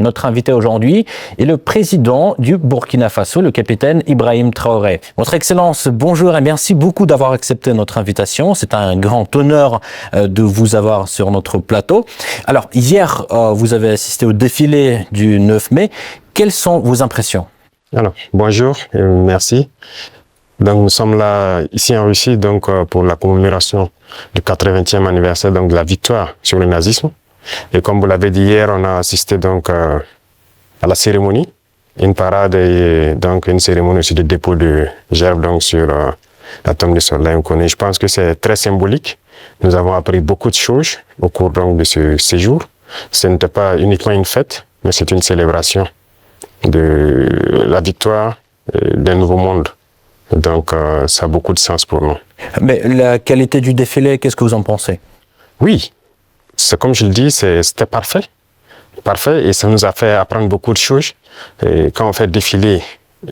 Notre invité aujourd'hui est le président du Burkina Faso, le capitaine Ibrahim Traoré. Votre Excellence, bonjour et merci beaucoup d'avoir accepté notre invitation. C'est un grand honneur de vous avoir sur notre plateau. Alors, hier, vous avez assisté au défilé du 9 mai. Quelles sont vos impressions? Alors, bonjour et merci. Donc, nous sommes là, ici en Russie, donc, pour la commémoration du 80e anniversaire donc, de la victoire sur le nazisme. Et comme vous l'avez dit hier, on a assisté donc à la cérémonie, une parade et donc une cérémonie aussi de dépôt de gerbes donc sur la tombe des soldats inconnus. Je pense que c'est très symbolique. Nous avons appris beaucoup de choses au cours donc de ce séjour. Ce n'était pas uniquement une fête, mais c'est une célébration de la victoire d'un nouveau monde. Donc, ça a beaucoup de sens pour nous. Mais la qualité du défilé, qu'est-ce que vous en pensez? Oui, c'est comme je le dis, c'était parfait. Parfait, et ça nous a fait apprendre beaucoup de choses. Et quand on fait défiler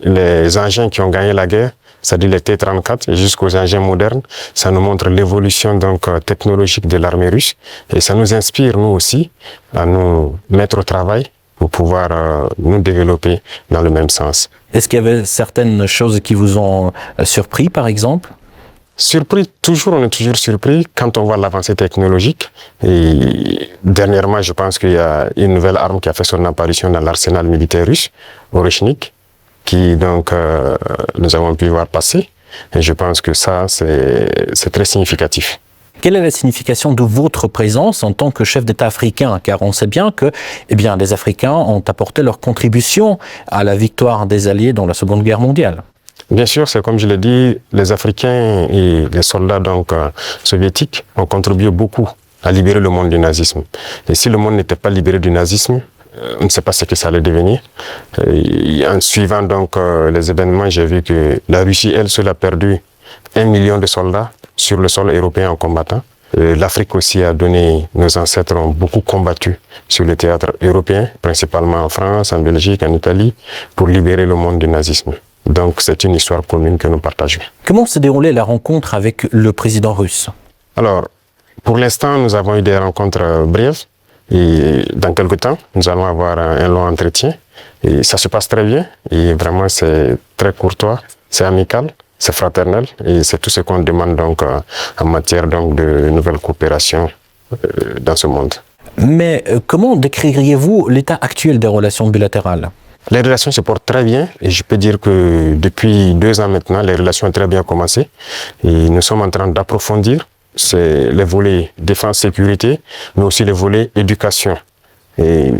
les engins qui ont gagné la guerre, c'est-à-dire les T-34 jusqu'aux engins modernes, ça nous montre l'évolution donc technologique de l'armée russe. Et ça nous inspire, nous aussi, à nous mettre au travail pour pouvoir nous développer dans le même sens. Est-ce qu'il y avait certaines choses qui vous ont surpris, par exemple? Surpris, on est toujours surpris quand on voit l'avancée technologique. Et dernièrement, je pense qu'il y a une nouvelle arme qui a fait son apparition dans l'arsenal militaire russe, Oreshnik, qui donc nous avons pu voir passer. Et je pense que ça, c'est très significatif. Quelle est la signification de votre présence en tant que chef d'État africain? Car on sait bien que les Africains ont apporté leur contribution à la victoire des Alliés dans la Seconde Guerre mondiale. Bien sûr, c'est comme je l'ai dit, les Africains et les soldats donc, soviétiques ont contribué beaucoup à libérer le monde du nazisme. Et si le monde n'était pas libéré du nazisme, on ne sait pas ce que ça allait devenir. Et en suivant donc les événements, j'ai vu que la Russie, elle seule, a perdu 1 million de soldats sur le sol européen en combattant. L'Afrique aussi a donné, nos ancêtres ont beaucoup combattu sur le théâtre européen, principalement en France, en Belgique, en Italie, pour libérer le monde du nazisme. Donc c'est une histoire commune que nous partageons. Comment s'est déroulée la rencontre avec le président russe? Alors, pour l'instant, nous avons eu des rencontres brèves. Et dans quelques temps, nous allons avoir un long entretien. Et ça se passe très bien. Et vraiment, c'est très courtois, c'est amical, c'est fraternel. Et c'est tout ce qu'on demande donc en matière donc, de nouvelles coopérations dans ce monde. Mais comment décririez-vous l'état actuel des relations bilatérales? Les relations se portent très bien et je peux dire que depuis 2 ans maintenant, les relations ont très bien commencé. Et nous sommes en train d'approfondir les volets défense-sécurité, mais aussi les volets éducation. Et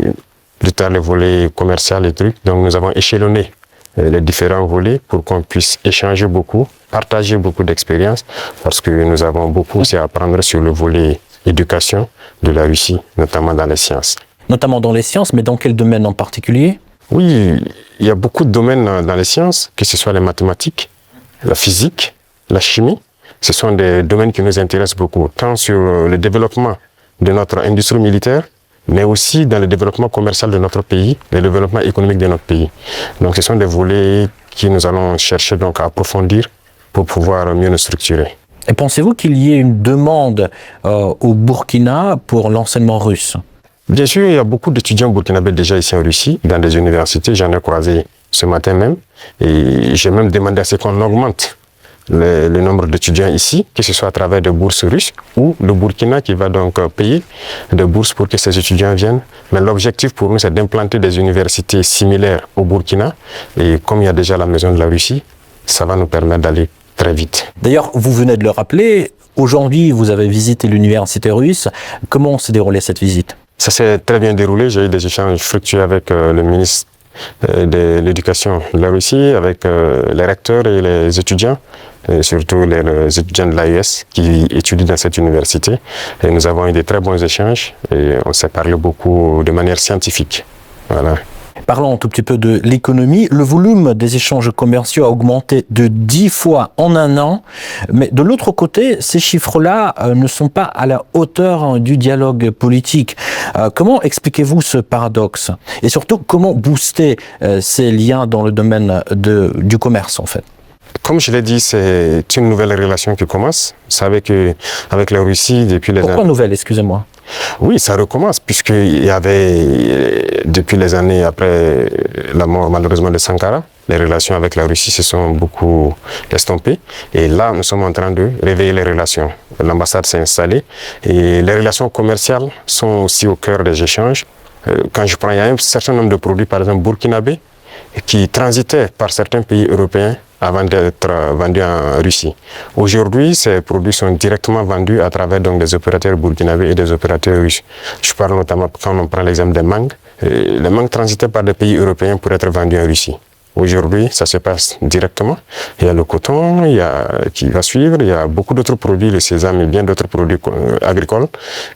plus tard, les volets commercial et trucs. Donc nous avons échelonné les différents volets pour qu'on puisse échanger beaucoup, partager beaucoup d'expériences, parce que nous avons beaucoup aussi à apprendre sur le volet éducation de la Russie, notamment dans les sciences. Notamment dans les sciences, mais dans quel domaine en particulier? Oui, il y a beaucoup de domaines dans les sciences, que ce soit les mathématiques, la physique, la chimie. Ce sont des domaines qui nous intéressent beaucoup, tant sur le développement de notre industrie militaire, mais aussi dans le développement commercial de notre pays, le développement économique de notre pays. Donc ce sont des volets que nous allons chercher donc à approfondir pour pouvoir mieux nous structurer. Et pensez-vous qu'il y ait une demande au Burkina pour l'enseignement russe? Bien sûr, il y a beaucoup d'étudiants burkinabés déjà ici en Russie, dans des universités. J'en ai croisé ce matin même. Et j'ai même demandé à ce qu'on augmente le nombre d'étudiants ici, que ce soit à travers des bourses russes ou le Burkina qui va donc payer des bourses pour que ces étudiants viennent. Mais l'objectif pour nous, c'est d'implanter des universités similaires au Burkina. Et comme il y a déjà la maison de la Russie, ça va nous permettre d'aller très vite. D'ailleurs, vous venez de le rappeler, aujourd'hui, vous avez visité l'université russe. Comment s'est déroulée cette visite? Ça s'est très bien déroulé. J'ai eu des échanges fructueux avec le ministre de l'Éducation de la Russie, avec les recteurs et les étudiants, et surtout les étudiants de l'AES qui étudient dans cette université. Et nous avons eu de très bons échanges et on s'est parlé beaucoup de manière scientifique. Voilà. Parlons un tout petit peu de l'économie. Le volume des échanges commerciaux a augmenté de 10 fois en un an. Mais de l'autre côté, ces chiffres-là ne sont pas à la hauteur du dialogue politique. Comment expliquez-vous ce paradoxe? Et surtout, comment booster ces liens dans le domaine du commerce, en fait? Comme je l'ai dit, c'est une nouvelle relation qui commence. Vous savez qu'avec la Russie, depuis les... Pourquoi nouvelle, excusez-moi? Oui, ça recommence, puisqu'il y avait, depuis les années après la mort malheureusement de Sankara, les relations avec la Russie se sont beaucoup estompées. Et là, nous sommes en train de réveiller les relations. L'ambassade s'est installée et les relations commerciales sont aussi au cœur des échanges. Quand je prends, il y a un certain nombre de produits, par exemple burkinabés, qui transitaient par certains pays européens avant d'être vendus en Russie. Aujourd'hui, ces produits sont directement vendus à travers donc, des opérateurs burkinabés et des opérateurs russes. Je parle notamment, quand on prend l'exemple des mangues, les mangues transitaient par des pays européens pour être vendus en Russie. Aujourd'hui, ça se passe directement. Il y a le coton qui va suivre, il y a beaucoup d'autres produits, le sésame et bien d'autres produits agricoles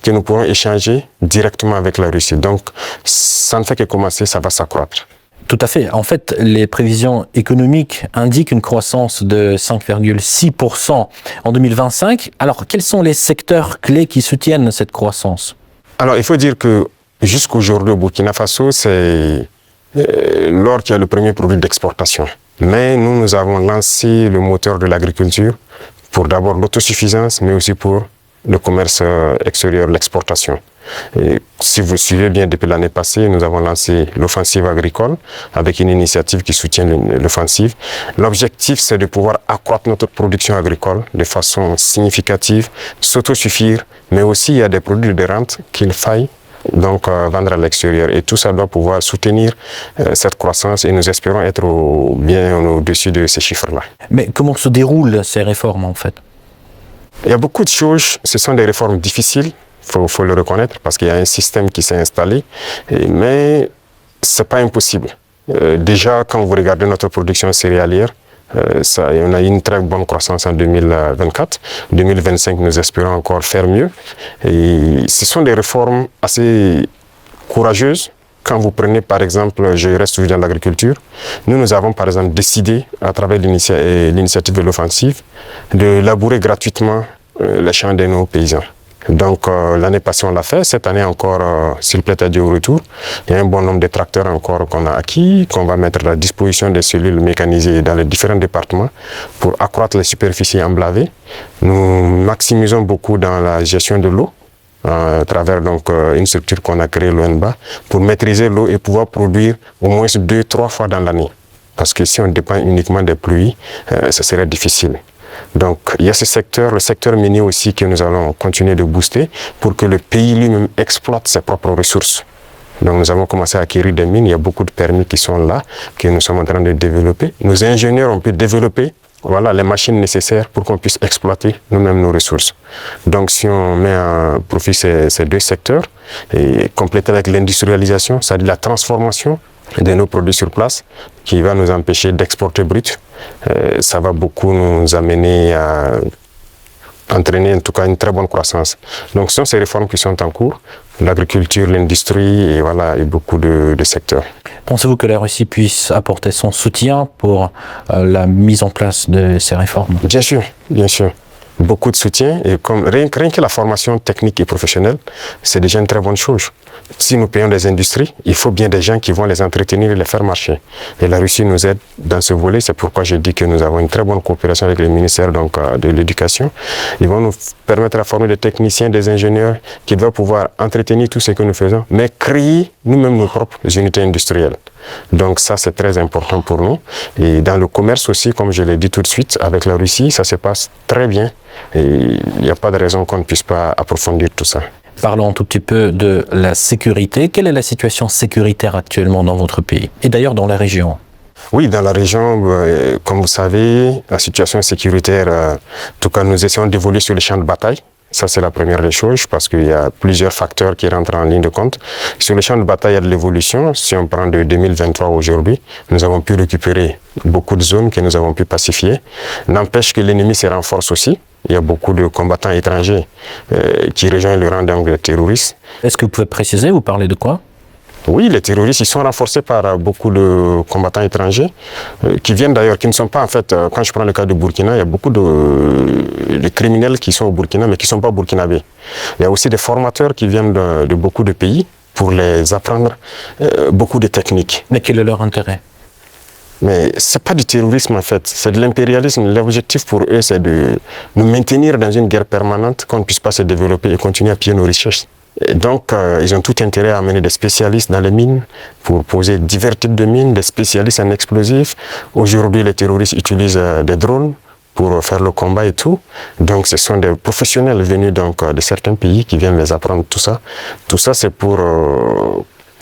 que nous pourrons échanger directement avec la Russie. Donc, ça ne fait que commencer, ça va s'accroître. Tout à fait. En fait, les prévisions économiques indiquent une croissance de 5,6% en 2025. Alors, quels sont les secteurs clés qui soutiennent cette croissance? Alors, il faut dire que jusqu'aujourd'hui au Burkina Faso, c'est l'or qui est le premier produit d'exportation. Mais nous avons lancé le moteur de l'agriculture pour d'abord l'autosuffisance, mais aussi pour le commerce extérieur, l'exportation. Et si vous suivez bien, depuis l'année passée, nous avons lancé l'offensive agricole avec une initiative qui soutient l'offensive. L'objectif, c'est de pouvoir accroître notre production agricole de façon significative, s'autosuffire, mais aussi il y a des produits de rente qu'il faille donc vendre à l'extérieur. Et tout ça doit pouvoir soutenir cette croissance et nous espérons être bien au-dessus de ces chiffres-là. Mais comment se déroulent ces réformes en fait? Il y a beaucoup de choses, ce sont des réformes difficiles, il faut le reconnaître, parce qu'il y a un système qui s'est installé, mais ce n'est pas impossible. Déjà, quand vous regardez notre production céréalière, on a eu une très bonne croissance en 2024. 2025, nous espérons encore faire mieux. Et ce sont des réformes assez courageuses. Quand vous prenez par exemple, je reste toujours dans l'agriculture, nous avons par exemple décidé, à travers l'initiative de l'offensive, de labourer gratuitement les champs de nos paysans. Donc l'année passée on l'a fait, cette année encore, s'il plaît à Dieu au retour, il y a un bon nombre de tracteurs encore qu'on a acquis, qu'on va mettre à la disposition des cellules mécanisées dans les différents départements pour accroître les superficies emblavées. Nous maximisons beaucoup dans la gestion de l'eau, à travers donc une structure qu'on a créée, l'ONBA, pour maîtriser l'eau et pouvoir produire au moins 2-3 fois dans l'année. Parce que si on dépend uniquement des pluies, ça serait difficile. Donc il y a ce secteur, le secteur minier aussi que nous allons continuer de booster pour que le pays lui-même exploite ses propres ressources. Donc nous avons commencé à acquérir des mines, il y a beaucoup de permis qui sont là, que nous sommes en train de développer. Nos ingénieurs ont pu développer les machines nécessaires pour qu'on puisse exploiter nous-mêmes nos ressources. Donc si on met à profit ces deux secteurs, et compléter avec l'industrialisation, c'est-à-dire la transformation de nos produits sur place, qui va nous empêcher d'exporter brut, ça va beaucoup nous amener à entraîner en tout cas une très bonne croissance. Donc ce sont ces réformes qui sont en cours, l'agriculture, l'industrie et beaucoup de secteurs. Pensez-vous que la Russie puisse apporter son soutien pour la mise en place de ces réformes? Bien sûr, bien sûr. Beaucoup de soutien et rien que la formation technique et professionnelle, c'est déjà une très bonne chose. Si nous payons des industries, il faut bien des gens qui vont les entretenir et les faire marcher. Et la Russie nous aide dans ce volet, c'est pourquoi j'ai dit que nous avons une très bonne coopération avec le ministère de l'Éducation. Ils vont nous permettre de former des techniciens, des ingénieurs qui doivent pouvoir entretenir tout ce que nous faisons, mais créer nous-mêmes nos propres unités industrielles. Donc ça, c'est très important pour nous. Et dans le commerce aussi, comme je l'ai dit tout de suite, avec la Russie, ça se passe très bien. Et il n'y a pas de raison qu'on ne puisse pas approfondir tout ça. Parlons un tout petit peu de la sécurité. Quelle est la situation sécuritaire actuellement dans votre pays et d'ailleurs dans la région? Oui, dans la région, comme vous savez, la situation sécuritaire, en tout cas, nous essayons d'évoluer sur les champs de bataille. Ça, c'est la première des choses parce qu'il y a plusieurs facteurs qui rentrent en ligne de compte. Sur le champ de bataille, il y a de l'évolution. Si on prend de 2023 aujourd'hui, nous avons pu récupérer beaucoup de zones que nous avons pu pacifier. N'empêche que l'ennemi se renforce aussi. Il y a beaucoup de combattants étrangers qui rejoignent le rang des terroristes. Est-ce que vous pouvez préciser, vous parlez de quoi? Oui, les terroristes, ils sont renforcés par beaucoup de combattants étrangers qui viennent d'ailleurs, qui ne sont pas en fait, quand je prends le cas du Burkina, il y a beaucoup de criminels qui sont au Burkina mais qui ne sont pas burkinabés. Il y a aussi des formateurs qui viennent de beaucoup de pays pour les apprendre beaucoup de techniques. Mais quel est leur intérêt? Mais ce n'est pas du terrorisme en fait, c'est de l'impérialisme. L'objectif pour eux, c'est de nous maintenir dans une guerre permanente, qu'on ne puisse pas se développer et continuer à piller nos richesses. Et donc, ils ont tout intérêt à amener des spécialistes dans les mines pour poser divers types de mines, des spécialistes en explosifs. Aujourd'hui, les terroristes utilisent des drones pour faire le combat et tout. Donc, ce sont des professionnels venus donc, de certains pays qui viennent les apprendre tout ça. Tout ça, c'est pour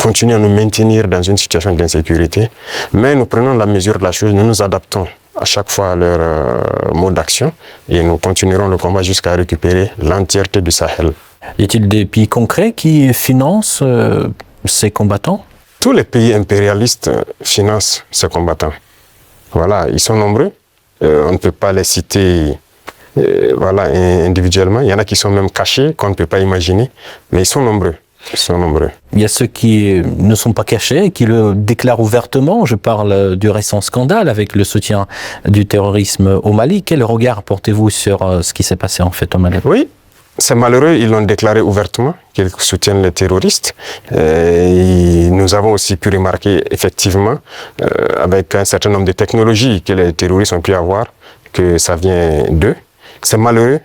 continuer à nous maintenir dans une situation d'insécurité. Mais nous prenons la mesure de la chose, nous nous adaptons à chaque fois à leur mode d'action et nous continuerons le combat jusqu'à récupérer l'entièreté du Sahel. Y a-t-il des pays concrets qui financent ces combattants? Tous les pays impérialistes financent ces combattants. Voilà, ils sont nombreux. On ne peut pas les citer voilà, individuellement. Il y en a qui sont même cachés, qu'on ne peut pas imaginer. Mais ils sont nombreux. Ils sont nombreux. Il y a ceux qui ne sont pas cachés, qui le déclarent ouvertement. Je parle du récent scandale avec le soutien du terrorisme au Mali. Quel regard portez-vous sur ce qui s'est passé en fait au Mali? Oui, c'est malheureux, ils l'ont déclaré ouvertement, qu'ils soutiennent les terroristes. Et nous avons aussi pu remarquer effectivement, avec un certain nombre de technologies que les terroristes ont pu avoir, que ça vient d'eux. C'est malheureux,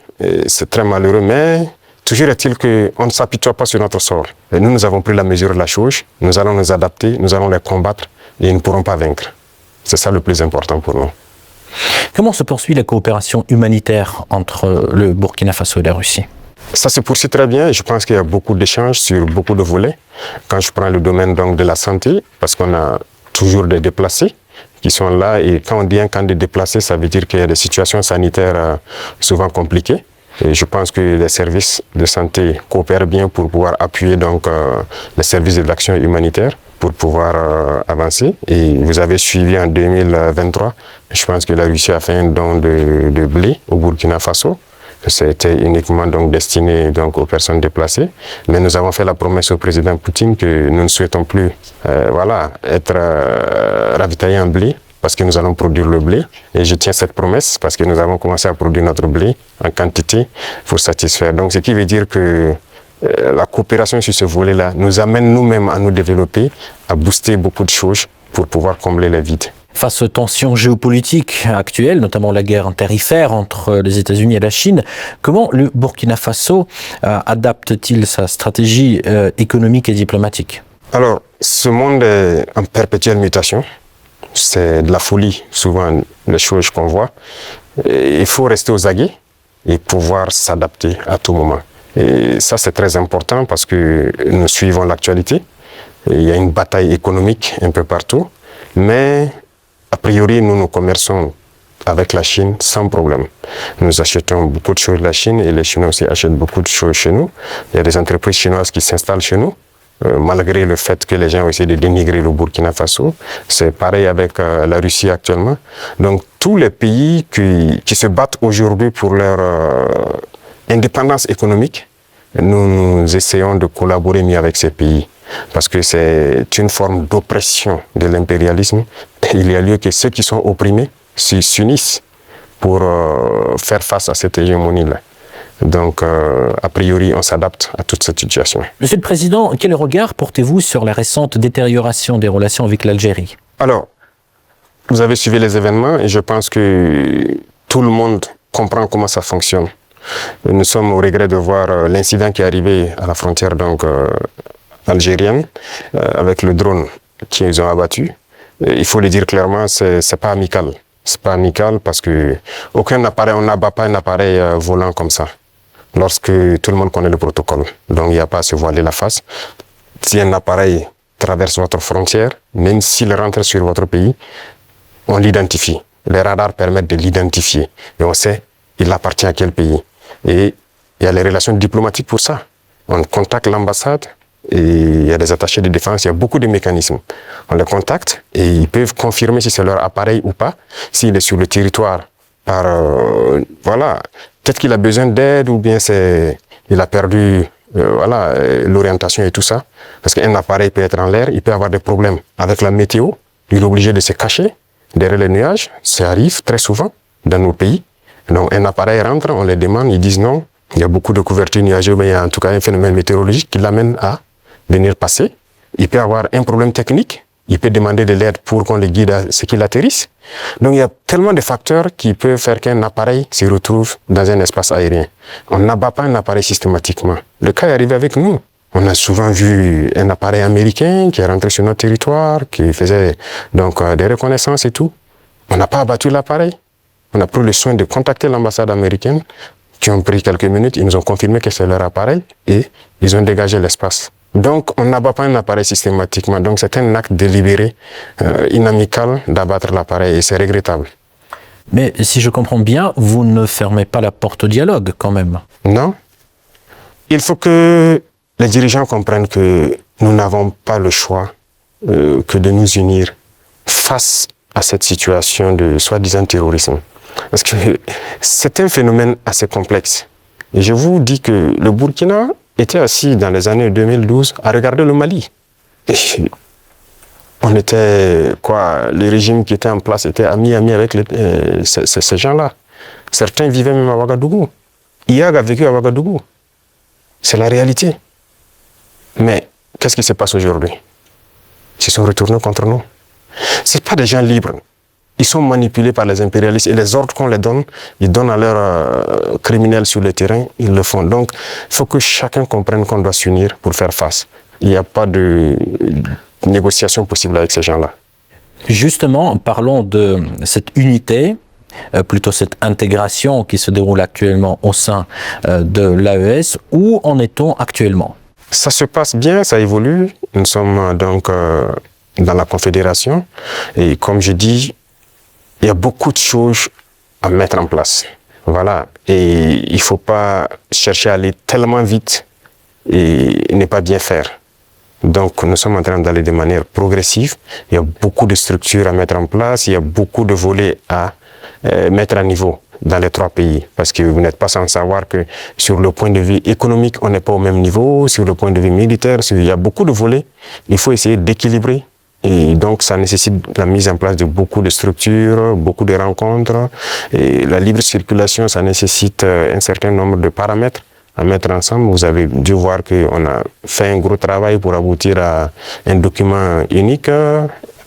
c'est très malheureux, mais toujours est-il qu'on ne s'apitoie pas sur notre sort. Et nous avons pris la mesure de la chose, nous allons nous adapter, nous allons les combattre et ils ne pourront pas vaincre. C'est ça le plus important pour nous. Comment se poursuit la coopération humanitaire entre le Burkina Faso et la Russie? Ça se poursuit très bien. Je pense qu'il y a beaucoup d'échanges sur beaucoup de volets. Quand je prends le domaine donc, de la santé, parce qu'on a toujours des déplacés qui sont là. Et quand on dit un camp de déplacés, ça veut dire qu'il y a des situations sanitaires souvent compliquées. Et je pense que les services de santé coopèrent bien pour pouvoir appuyer donc, les services de l'action humanitaire pour pouvoir avancer. Et vous avez suivi en 2023, je pense que la Russie a fait un don de blé au Burkina Faso. C'était uniquement donc destiné donc aux personnes déplacées. Mais nous avons fait la promesse au président Poutine que nous ne souhaitons plus voilà, être ravitaillés en blé parce que nous allons produire le blé. Et je tiens cette promesse parce que nous avons commencé à produire notre blé en quantité pour satisfaire. Donc ce qui veut dire que la coopération sur ce volet-là nous amène nous-mêmes à nous développer, à booster beaucoup de choses pour pouvoir combler les vides. Face aux tensions géopolitiques actuelles, notamment la guerre tarifaire entre les États-Unis et la Chine, comment le Burkina Faso adapte-t-il sa stratégie économique et diplomatique? Alors, ce monde est en perpétuelle mutation. C'est de la folie, souvent, les choses qu'on voit. Et il faut rester aux aguets et pouvoir s'adapter à tout moment. Et ça, c'est très important parce que nous suivons l'actualité. Il y a une bataille économique un peu partout. Mais a priori, nous commerçons avec la Chine sans problème. Nous achetons beaucoup de choses de la Chine et les Chinois aussi achètent beaucoup de choses chez nous. Il y a des entreprises chinoises qui s'installent chez nous, malgré le fait que les gens ont essayé de dénigrer le Burkina Faso. C'est pareil avec la Russie actuellement. Donc tous les pays qui se battent aujourd'hui pour leur indépendance économique, nous essayons de collaborer mieux avec ces pays. Parce que c'est une forme d'oppression de l'impérialisme. Il y a lieu que ceux qui sont opprimés s'unissent pour faire face à cette hégémonie-là. Donc, a priori, on s'adapte à toute cette situation. Monsieur le Président, quel regard portez-vous sur la récente détérioration des relations avec l'Algérie? Alors, vous avez suivi les événements et je pense que tout le monde comprend comment ça fonctionne. Nous sommes au regret de voir l'incident qui est arrivé à la frontière donc, algérienne avec le drone qu'ils ont abattu. Il faut le dire clairement, c'est pas amical. C'est pas amical parce que aucun appareil, on n'abat pas un appareil volant comme ça. Lorsque tout le monde connaît le protocole. Donc il n'y a pas à se voiler la face. Si un appareil traverse votre frontière, même s'il rentre sur votre pays, on l'identifie. Les radars permettent de l'identifier. Et on sait, il appartient à quel pays. Et il y a les relations diplomatiques pour ça. On contacte l'ambassade et il y a des attachés de défense, il y a beaucoup de mécanismes. On les contacte et ils peuvent confirmer si c'est leur appareil ou pas, s'il est sur le territoire par, voilà, peut-être qu'il a besoin d'aide ou bien il a perdu voilà, l'orientation et tout ça. Parce qu'un appareil peut être en l'air, il peut avoir des problèmes avec la météo, il est obligé de se cacher derrière les nuages, ça arrive très souvent dans nos pays. Donc un appareil rentre, on les demande, ils disent non, il y a beaucoup de couverture nuageuse, mais il y a en tout cas un phénomène météorologique qui l'amène à venir passer. Il peut avoir un problème technique, il peut demander de l'aide pour qu'on le guide à ce qu'il atterrisse. Donc il y a tellement de facteurs qui peuvent faire qu'un appareil se retrouve dans un espace aérien. On n'abat pas un appareil systématiquement. Le cas est arrivé avec nous. On a souvent vu un appareil américain qui est rentré sur notre territoire, qui faisait donc des reconnaissances et tout. On n'a pas abattu l'appareil. On a pris le soin de contacter l'ambassade américaine, qui ont pris quelques minutes, ils nous ont confirmé que c'est leur appareil et ils ont dégagé l'espace. Donc, on n'abat pas un appareil systématiquement. Donc, c'est un acte délibéré, inamical d'abattre l'appareil et c'est regrettable. Mais si je comprends bien, vous ne fermez pas la porte au dialogue quand même. Non. Il faut que les dirigeants comprennent que nous n'avons pas le choix que de nous unir face à cette situation de soi-disant terrorisme. Parce que c'est un phénomène assez complexe. Et je vous dis que le Burkina était assis dans les années 2012 à regarder le Mali. Et on était, le régime qui était en place était ami avec ces gens-là. Certains vivaient même à Ouagadougou. IAG a vécu à Ouagadougou. C'est la réalité. Mais qu'est-ce qui se passe aujourd'hui? Ils sont retournés contre nous. Ce ne sont pas des gens libres. Ils sont manipulés par les impérialistes et les ordres qu'on les donne, ils donnent à leurs criminels sur le terrain, ils le font. Donc, il faut que chacun comprenne qu'on doit s'unir pour faire face. Il n'y a pas de négociation possible avec ces gens-là. Justement, parlons de cette unité, plutôt cette intégration qui se déroule actuellement au sein de l'AES. Où en est-on actuellement? Ça se passe bien, ça évolue. Nous sommes donc dans la Confédération et comme je dis, il y a beaucoup de choses à mettre en place. Voilà. Et il ne faut pas chercher à aller tellement vite et ne pas bien faire. Donc, nous sommes en train d'aller de manière progressive. Il y a beaucoup de structures à mettre en place. Il y a beaucoup de volets à mettre à niveau dans les 3 pays. Parce que vous n'êtes pas sans savoir que sur le point de vue économique, on n'est pas au même niveau. Sur le point de vue militaire, il y a beaucoup de volets. Il faut essayer d'équilibrer. Et donc, ça nécessite la mise en place de beaucoup de structures, beaucoup de rencontres. Et la libre circulation, ça nécessite un certain nombre de paramètres à mettre ensemble. Vous avez dû voir qu'on a fait un gros travail pour aboutir à un document unique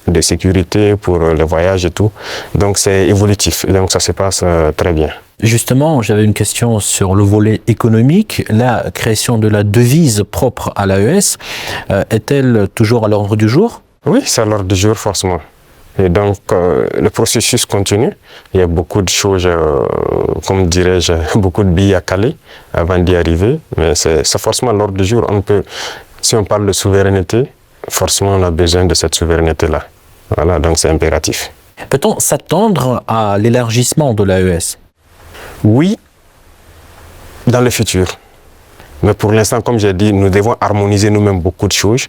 de sécurité pour les voyages et tout. Donc, c'est évolutif. Donc, ça se passe très bien. Justement, j'avais une question sur le volet économique. La création de la devise propre à l'AES est-elle toujours à l'ordre du jour? Oui, c'est à l'ordre du jour, forcément. Et donc, le processus continue. Il y a beaucoup de choses, comme dirais-je, beaucoup de billes à caler avant d'y arriver. Mais c'est forcément à l'ordre du jour. Si on parle de souveraineté, forcément, on a besoin de cette souveraineté-là. Voilà, donc c'est impératif. Peut-on s'attendre à l'élargissement de l'AES? Oui, dans le futur. Mais pour l'instant, comme j'ai dit, nous devons harmoniser nous-mêmes beaucoup de choses,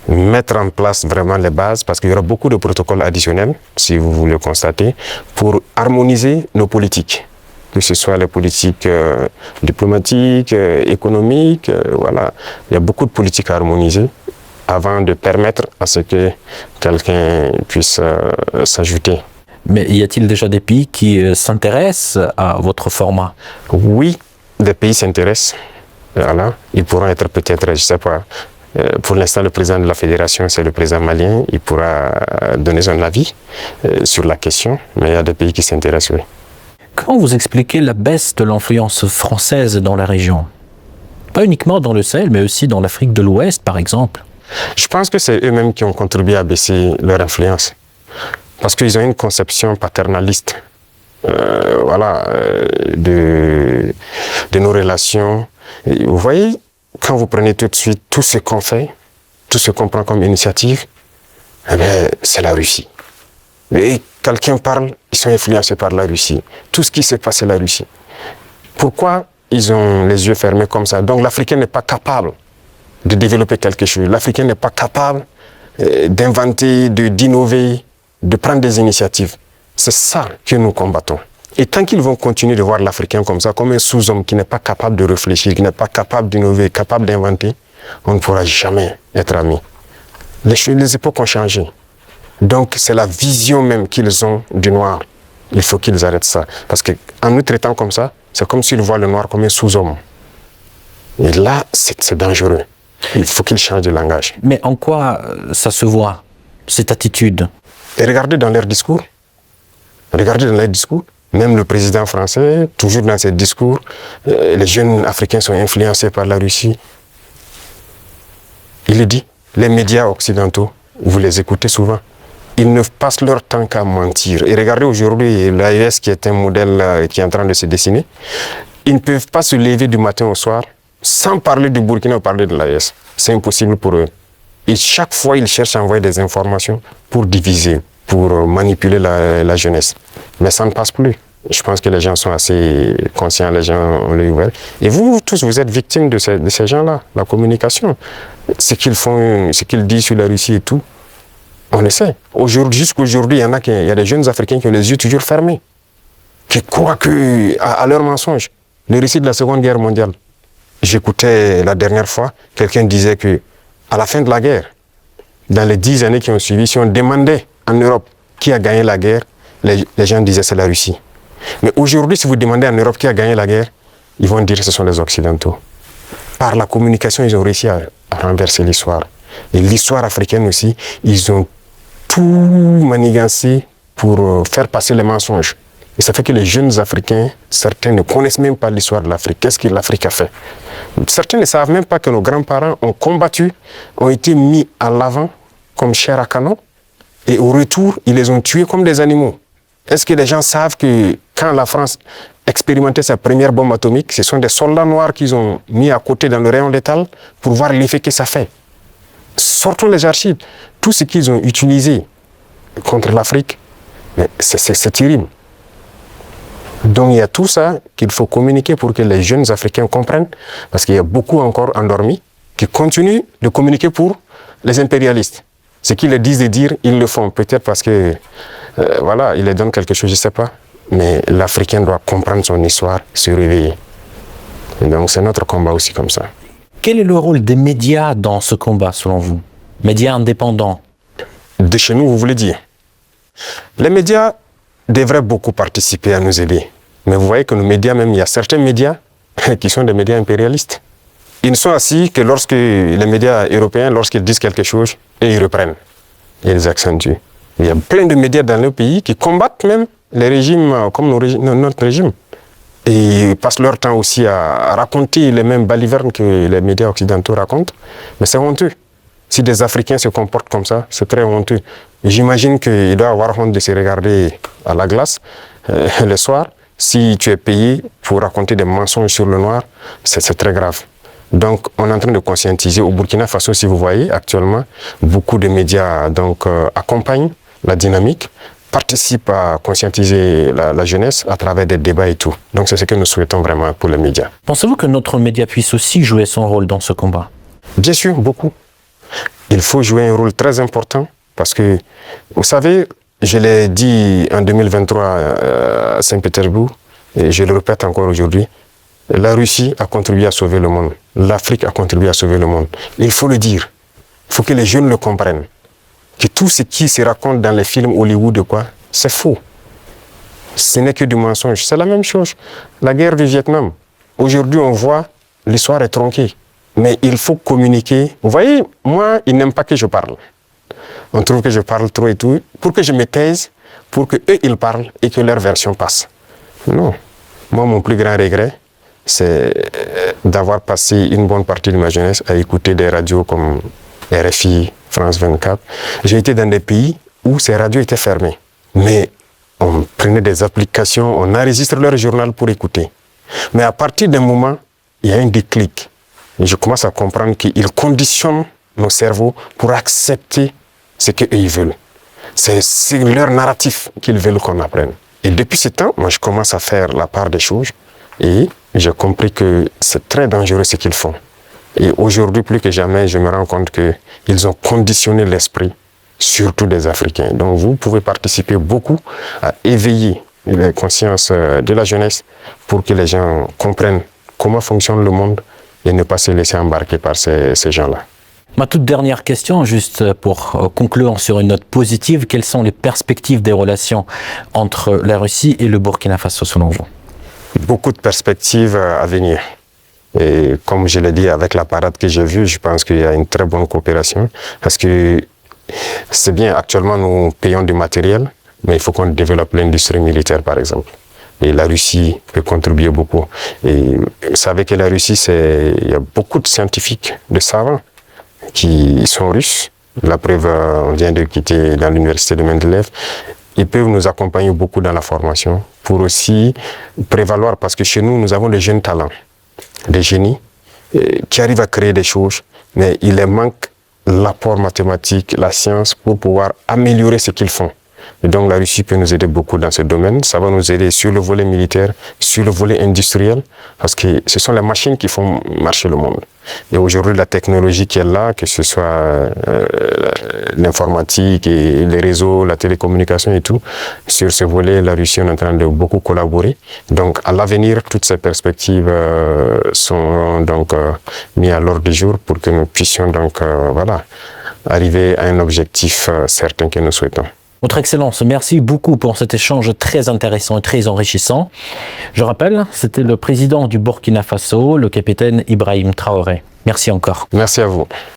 mettre en place vraiment les bases, parce qu'il y aura beaucoup de protocoles additionnels, si vous voulez constater, pour harmoniser nos politiques, que ce soit les politiques diplomatiques, économiques, voilà. Il y a beaucoup de politiques à harmoniser avant de permettre à ce que quelqu'un puisse s'ajouter. Mais y a-t-il déjà des pays qui s'intéressent à votre format? Oui, des pays s'intéressent. Voilà. Ils pourront être peut-être, je ne sais pas, pour l'instant le président de la fédération c'est le président malien, il pourra donner son avis sur la question, mais il y a des pays qui s'intéressent, oui. Comment vous expliquez la baisse de l'influence française dans la région? Pas uniquement dans le Sahel, mais aussi dans l'Afrique de l'Ouest par exemple. Je pense que c'est eux-mêmes qui ont contribué à baisser leur influence, parce qu'ils ont une conception paternaliste de nos relations. Et vous voyez, quand vous prenez tout de suite tout ce qu'on fait, tout ce qu'on prend comme initiative, eh bien, c'est la Russie. Et quelqu'un parle, ils sont influencés par la Russie. Tout ce qui se passe, c'est la Russie. Pourquoi ils ont les yeux fermés comme ça? Donc l'Africain n'est pas capable de développer quelque chose. L'Africain n'est pas capable d'inventer, d'innover, de prendre des initiatives. C'est ça que nous combattons. Et tant qu'ils vont continuer de voir l'Africain comme ça, comme un sous-homme qui n'est pas capable de réfléchir, qui n'est pas capable d'innover, capable d'inventer, on ne pourra jamais être amis. Les époques ont changé. Donc c'est la vision même qu'ils ont du noir. Il faut qu'ils arrêtent ça. Parce qu'en nous traitant comme ça, c'est comme s'ils voient le noir comme un sous-homme. Et là, c'est dangereux. Il faut qu'ils changent de langage. Mais en quoi ça se voit, cette attitude? Et regardez dans leurs discours. Regardez dans leurs discours. Même le président français, toujours dans ses discours, les jeunes Africains sont influencés par la Russie. Il le dit, les médias occidentaux, vous les écoutez souvent, ils ne passent leur temps qu'à mentir. Et regardez aujourd'hui l'AES qui est un modèle qui est en train de se dessiner. Ils ne peuvent pas se lever du matin au soir sans parler du Burkina ou parler de l'AES. C'est impossible pour eux. Et chaque fois, ils cherchent à envoyer des informations pour diviser, pour manipuler la jeunesse. Mais ça ne passe plus. Je pense que les gens sont assez conscients, les gens ont l'œil ouvert. Et vous tous, vous êtes victimes de ces gens-là, la communication. Ce qu'ils font, ce qu'ils disent sur la Russie et tout, on le sait. Jusqu'aujourd'hui, il y a des jeunes Africains qui ont les yeux toujours fermés, qui croient à leurs mensonges. Le récit de la Seconde Guerre mondiale. J'écoutais la dernière fois, quelqu'un disait que à la fin de la guerre, dans les 10 années qui ont suivi, si on demandait en Europe qui a gagné la guerre, les gens disaient c'est la Russie. Mais aujourd'hui, si vous demandez en Europe qui a gagné la guerre, ils vont dire que ce sont les Occidentaux. Par la communication, ils ont réussi à renverser l'histoire. Et l'histoire africaine aussi, ils ont tout manigancé pour faire passer les mensonges. Et ça fait que les jeunes Africains, certains ne connaissent même pas l'histoire de l'Afrique. Qu'est-ce que l'Afrique a fait? Certains ne savent même pas que nos grands-parents ont combattu, ont été mis à l'avant comme chair à canon. Et au retour, ils les ont tués comme des animaux. Est-ce que les gens savent que quand la France expérimentait sa première bombe atomique, ce sont des soldats noirs qu'ils ont mis à côté dans le rayon létal pour voir l'effet que ça fait? Sortons les archives. Tout ce qu'ils ont utilisé contre l'Afrique, c'est terrible. Donc il y a tout ça qu'il faut communiquer pour que les jeunes Africains comprennent, parce qu'il y a beaucoup encore endormis qui continuent de communiquer pour les impérialistes. Ce qu'ils leur disent de dire, ils le font. Peut-être parce que, voilà, ils leur donnent quelque chose, je ne sais pas. Mais l'Africain doit comprendre son histoire, se réveiller. Et donc c'est notre combat aussi comme ça. Quel est le rôle des médias dans ce combat, selon vous? Médias indépendants? De chez nous, vous voulez dire? Les médias devraient beaucoup participer à nous aider. Mais vous voyez que nos médias, même, il y a certains médias qui sont des médias impérialistes. Ils ne sont assis que lorsque les médias européens, lorsqu'ils disent quelque chose, et ils reprennent. Et ils accentuent. Il y a plein de médias dans nos pays qui combattent même les régimes comme notre régime. Et ils passent leur temps aussi à raconter les mêmes balivernes que les médias occidentaux racontent. Mais c'est honteux. Si des Africains se comportent comme ça, c'est très honteux. J'imagine qu'il doit avoir honte de se regarder à la glace le soir. Si tu es payé pour raconter des mensonges sur le noir, c'est très grave. Donc, on est en train de conscientiser. Au Burkina Faso, si vous voyez, actuellement, beaucoup de médias accompagnent la dynamique, participent à conscientiser la jeunesse à travers des débats et tout. Donc, c'est ce que nous souhaitons vraiment pour les médias. Pensez-vous que notre média puisse aussi jouer son rôle dans ce combat? Bien sûr, beaucoup. Il faut jouer un rôle très important parce que, vous savez, je l'ai dit en 2023 à Saint-Pétersbourg et je le répète encore aujourd'hui, la Russie a contribué à sauver le monde. L'Afrique a contribué à sauver le monde. Il faut le dire. Il faut que les jeunes le comprennent. Que tout ce qui se raconte dans les films Hollywood, c'est faux. Ce n'est que du mensonge. C'est la même chose. La guerre du Vietnam. Aujourd'hui, on voit, l'histoire est tronquée. Mais il faut communiquer. Vous voyez, moi, ils n'aiment pas que je parle. On trouve que je parle trop et tout. Pour que je me taise, pour qu'eux, ils parlent et que leur version passe. Non. Moi, mon plus grand regret, c'est d'avoir passé une bonne partie de ma jeunesse à écouter des radios comme RFI, France 24. J'ai été dans des pays où ces radios étaient fermées. Mais on prenait des applications, on enregistre leur journal pour écouter. Mais à partir d'un moment, il y a un déclic. Et je commence à comprendre qu'ils conditionnent nos cerveaux pour accepter ce qu'eux veulent. C'est leur narratif qu'ils veulent qu'on apprenne. Et depuis ce temps, moi je commence à faire la part des choses et j'ai compris que c'est très dangereux ce qu'ils font. Et aujourd'hui, plus que jamais, je me rends compte qu'ils ont conditionné l'esprit, surtout des Africains. Donc vous pouvez participer beaucoup à éveiller les consciences de la jeunesse pour que les gens comprennent comment fonctionne le monde et ne pas se laisser embarquer par ces gens-là. Ma toute dernière question, juste pour conclure sur une note positive, quelles sont les perspectives des relations entre la Russie et le Burkina Faso selon vous? Beaucoup de perspectives à venir. Et comme je l'ai dit, avec la parade que j'ai vue, je pense qu'il y a une très bonne coopération. Parce que c'est bien, actuellement nous payons du matériel, mais il faut qu'on développe l'industrie militaire par exemple. Et la Russie peut contribuer beaucoup. Et vous savez que la Russie, il y a beaucoup de scientifiques, de savants, qui sont russes. La preuve, on vient de quitter dans l'université de Mendeleïev. Ils peuvent nous accompagner beaucoup dans la formation pour aussi prévaloir, parce que chez nous, nous avons des jeunes talents, des génies qui arrivent à créer des choses, mais il leur manque l'apport mathématique, la science pour pouvoir améliorer ce qu'ils font. Et donc la Russie peut nous aider beaucoup dans ce domaine. Ça va nous aider sur le volet militaire, sur le volet industriel, parce que ce sont les machines qui font marcher le monde. Et aujourd'hui, la technologie qui est là, que ce soit l'informatique et les réseaux, la télécommunication et tout, sur ce volet, la Russie est en train de beaucoup collaborer. Donc à l'avenir, toutes ces perspectives sont donc mises à l'ordre du jour pour que nous puissions donc voilà, arriver à un objectif certain que nous souhaitons. Votre Excellence, merci beaucoup pour cet échange très intéressant et très enrichissant. Je rappelle, c'était le président du Burkina Faso, le capitaine Ibrahim Traoré. Merci encore. Merci à vous.